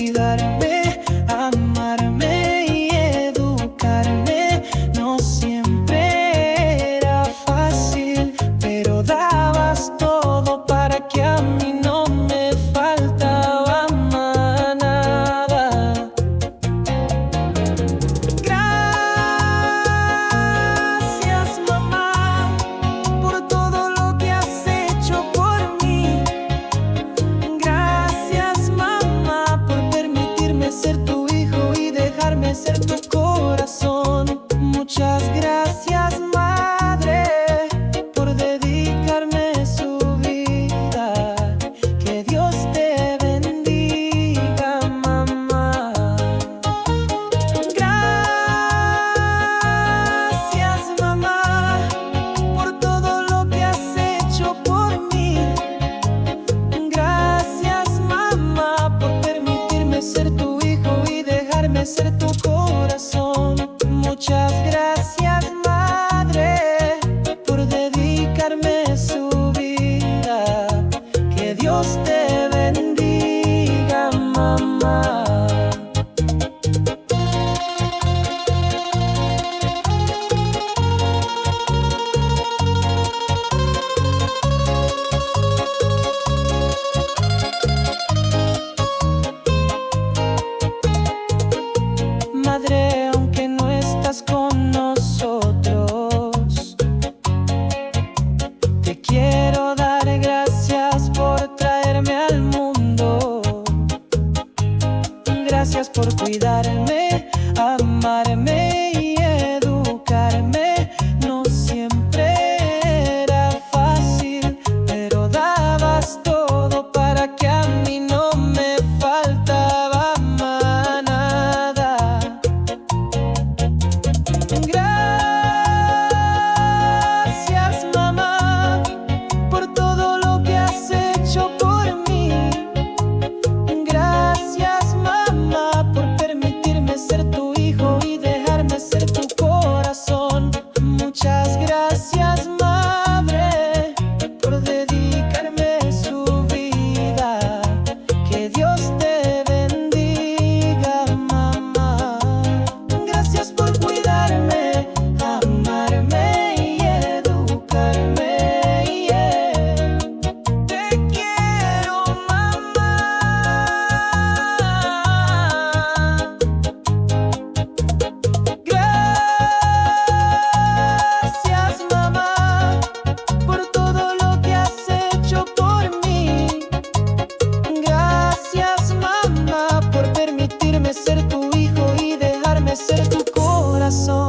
cuidarme, amarme y educarme. No siempre era fácil, pero dabas todo para que a mí no me faltaba nada. Gracias, mamá, por todo lo que has hecho por mí. Gracias, mamá, por permitirme ser tu hijo y dejarme ser tu corazón. Muchas gracias, madre, por dedicarme su vida. Que Dios te bendiga, mamá. Gracias, mamá, por todo lo que has hecho por mí. Gracias, mamá, por permitirme ser tu hijo y dejarme ser tu corazón. Muchas gracias, madre, por dedicarme su vida. Que Dios te bendiga, mamá. Madre, aunque no estás con nosotros, te quiero dar gracias por traerme al mundo. Gracias por cuidarme, amarme y educarme. No siempre era fácil, pero dabas todo para que a mí no me faltaba nada. Gracias, mamá, por todo lo que has hecho por mí. Gracias, mamá, por permitirme ser tu hijo y dejarme ser tu corazón. Muchas gracias, madre, por dedicarme su vida. Que Dios te bendiga, mamá. Gracias por cuidarme, amarme y educarme. Te quiero, mamá. Gracias, mamá, por todo lo que has hecho por mí. Gracias, mamá, por permitirme ser tu hijo y dejarme ser tu corazón.